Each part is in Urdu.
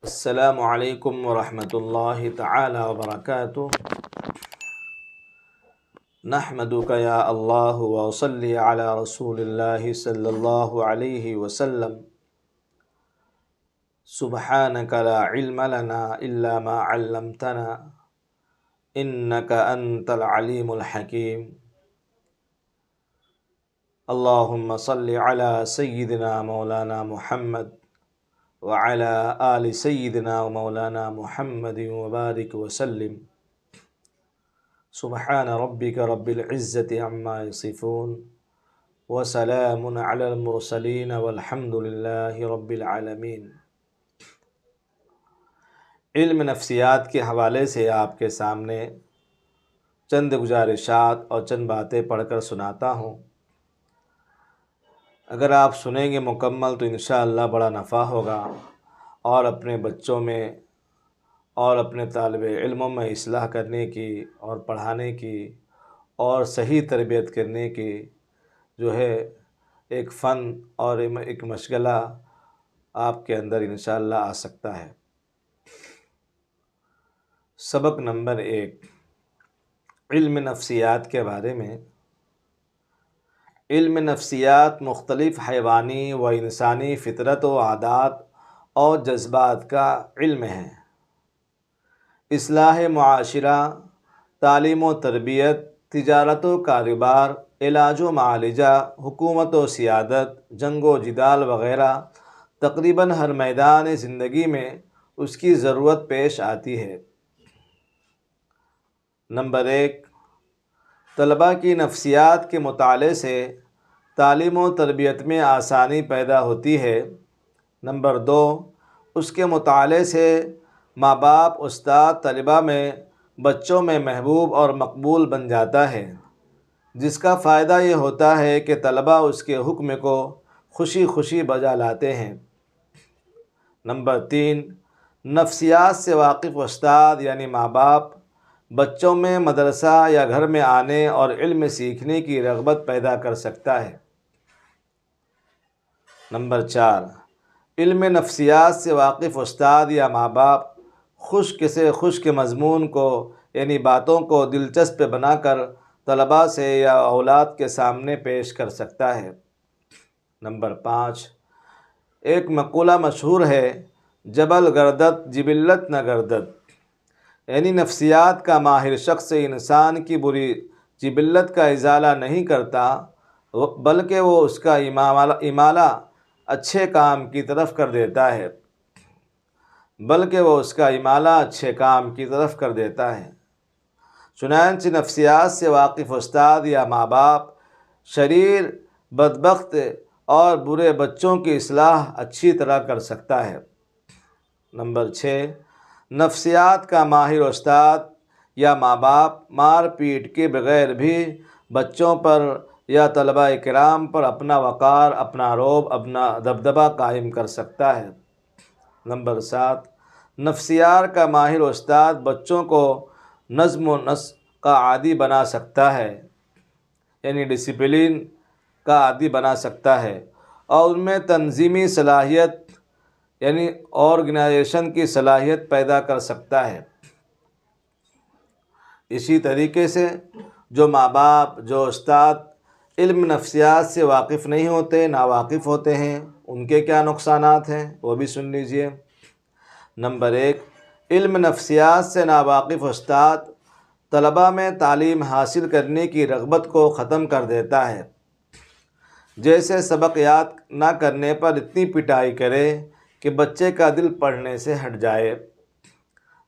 السلام علیکم ورحمۃ اللہ تعالی وبرکاتہ۔ نحمدک یا اللہ وصلی علی رسول اللہ صلی اللہ علیہ وسلم۔ سبحانک لا علم لنا الا ما علمتنا انک انت العلیم الحکیم۔ اللہم صلی علی سیدنا مولانا محمد وعلى آل سیدنا و مولانا محمد وبارک وسلم۔ سبحان ربک رب العزت عما یصفون وسلام علی المرسلین والحمد للہ رب العالمین۔ علم نفسیات کے حوالے سے آپ کے سامنے چند گزارشات اور چند باتیں پڑھ کر سناتا ہوں۔ اگر آپ سنیں گے مکمل تو انشاءاللہ بڑا نفع ہوگا، اور اپنے بچوں میں اور اپنے طالب علموں میں اصلاح کرنے کی اور پڑھانے کی اور صحیح تربیت کرنے کی جو ہے ایک فن اور ایک مشغلہ آپ کے اندر انشاءاللہ آ سکتا ہے۔ سبق نمبر 1، علم نفسیات کے بارے میں۔ علم نفسیات مختلف حیوانی و انسانی فطرت و عادات اور جذبات کا علم ہے۔ اصلاح معاشرہ، تعلیم و تربیت، تجارت و کاروبار، علاج و معالجہ، حکومت و سیادت، جنگ و جدال وغیرہ تقریباً ہر میدان زندگی میں اس کی ضرورت پیش آتی ہے۔ نمبر 1، طلباء کی نفسیات کے مطالعے سے تعلیم و تربیت میں آسانی پیدا ہوتی ہے۔ نمبر 2، اس کے مطالعے سے ماں باپ، استاد، طلباء میں بچوں میں محبوب اور مقبول بن جاتا ہے، جس کا فائدہ یہ ہوتا ہے کہ طلباء اس کے حکم کو خوشی خوشی بجا لاتے ہیں۔ نمبر 3، نفسیات سے واقف استاد یعنی ماں باپ بچوں میں مدرسہ یا گھر میں آنے اور علم سیکھنے کی رغبت پیدا کر سکتا ہے۔ نمبر 4، علم نفسیات سے واقف استاد یا ماں باپ خشک سے خشک مضمون کو یعنی باتوں کو دلچسپ بنا کر طلباء سے یا اولاد کے سامنے پیش کر سکتا ہے۔ نمبر 5، ایک مقولہ مشہور ہے، جبل گردد جبلت نہ گردد، یعنی نفسیات کا ماہر شخص انسان کی بری جبلت کا ازالہ نہیں کرتا بلکہ وہ اس کا امالہ اچھے کام کی طرف کر دیتا ہے۔ چنانچہ نفسیات سے واقف استاد یا ماں باپ شریر، بدبخت اور برے بچوں کی اصلاح اچھی طرح کر سکتا ہے۔ نمبر 6، نفسیات کا ماہر استاد یا ماں باپ مار پیٹ کے بغیر بھی بچوں پر یا طلباء کرام پر اپنا وقار، اپنا رعب، اپنا دبدبہ قائم کر سکتا ہے۔ نمبر 7، نفسیات کا ماہر استاد بچوں کو نظم و نسق کا عادی بنا سکتا ہے، یعنی ڈسپلن کا عادی بنا سکتا ہے، اور ان میں تنظیمی صلاحیت یعنی آرگنائزیشن کی صلاحیت پیدا کر سکتا ہے۔ اسی طریقے سے جو ماں باپ، جو استاد علم نفسیات سے واقف نہیں ہوتے، ناواقف ہوتے ہیں، ان کے کیا نقصانات ہیں وہ بھی سن لیجئے۔ نمبر 1، علم نفسیات سے ناواقف استاد طلباء میں تعلیم حاصل کرنے کی رغبت کو ختم کر دیتا ہے، جیسے سبق یاد نہ کرنے پر اتنی پٹائی کرے کہ بچے کا دل پڑھنے سے ہٹ جائے۔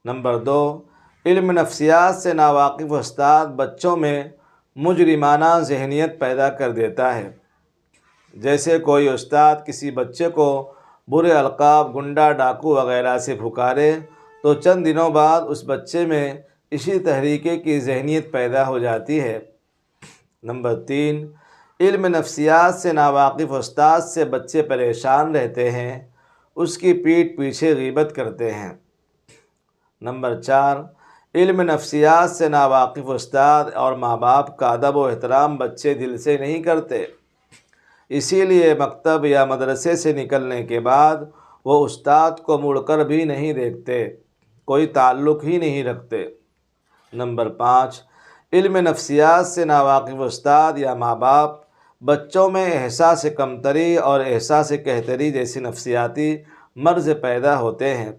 نمبر 2، علم نفسیات سے ناواقف استاد بچوں میں مجرمانہ ذہنیت پیدا کر دیتا ہے، جیسے کوئی استاد کسی بچے کو برے القاب، گنڈا، ڈاکو وغیرہ سے پکارے تو چند دنوں بعد اس بچے میں اسی طریقے کی ذہنیت پیدا ہو جاتی ہے۔ نمبر 3، علم نفسیات سے ناواقف استاد سے بچے پریشان رہتے ہیں، اس کی پیٹھ پیچھے غیبت کرتے ہیں۔ نمبر 4، علم نفسیات سے ناواقف استاد اور ماں باپ کا ادب و احترام بچے دل سے نہیں کرتے، اسی لیے مکتب یا مدرسے سے نکلنے کے بعد وہ استاد کو مڑ کر بھی نہیں دیکھتے، کوئی تعلق ہی نہیں رکھتے۔ نمبر 5، علم نفسیات سے ناواقف استاد یا ماں باپ بچوں میں احساس کمتری اور احساس کہتری جیسی نفسیاتی مرض پیدا ہوتے ہیں۔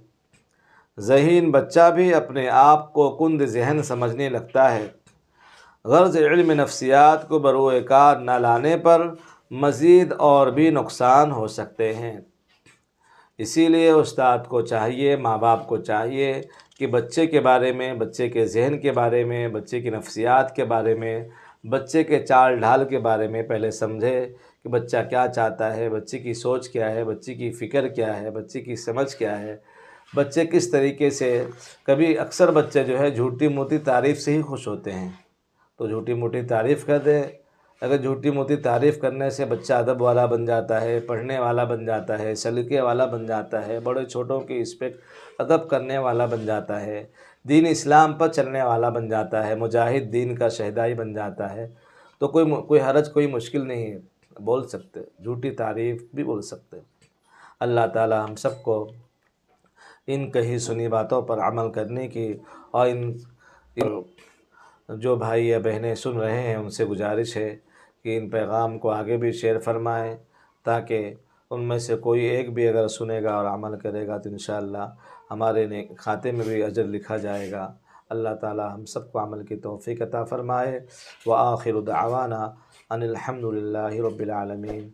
ذہین بچہ بھی اپنے آپ کو کند ذہن سمجھنے لگتا ہے۔ غرض علم نفسیات کو بروئے کار نہ لانے پر مزید اور بھی نقصان ہو سکتے ہیں۔ اسی لیے استاد کو چاہیے، ماں باپ کو چاہیے کہ بچے کے بارے میں، بچے کے ذہن کے بارے میں، بچے کی نفسیات کے بارے میں، بچے کے چال ڈھال کے بارے میں پہلے سمجھے کہ بچہ کیا چاہتا ہے، بچے کی سوچ کیا ہے، بچے کی فکر کیا ہے، بچے کی سمجھ کیا ہے، بچے کس طریقے سے۔ کبھی اکثر بچے جو ہے جھوٹی موٹی تعریف سے ہی خوش ہوتے ہیں، تو جھوٹی موٹی تعریف کر دیں۔ اگر جھوٹی موٹی تعریف کرنے سے بچہ ادب والا بن جاتا ہے، پڑھنے والا بن جاتا ہے، سلیقے والا بن جاتا ہے، بڑے چھوٹوں کی رسپیکٹ ادب کرنے والا بن جاتا ہے، دین اسلام پر چلنے والا بن جاتا ہے، مجاہد دین کا شہدائی بن جاتا ہے، تو کوئی حرج، کوئی مشکل نہیں ہے، بول سکتے، جھوٹی تعریف بھی بول سکتے۔ اللہ تعالی ہم سب کو ان کہی سنی باتوں پر عمل کرنے کی، اور ان جو بھائی یا بہنیں سن رہے ہیں ان سے گزارش ہے کہ ان پیغام کو آگے بھی شیئر فرمائیں، تاکہ ان میں سے کوئی ایک بھی اگر سنے گا اور عمل کرے گا تو انشاءاللہ ہمارے نیک کھاتے میں بھی اجر لکھا جائے گا۔ اللہ تعالی ہم سب کو عمل کی توفیق عطا فرمائے۔ وآخر دعوانا ان الحمد للہ رب العالمین۔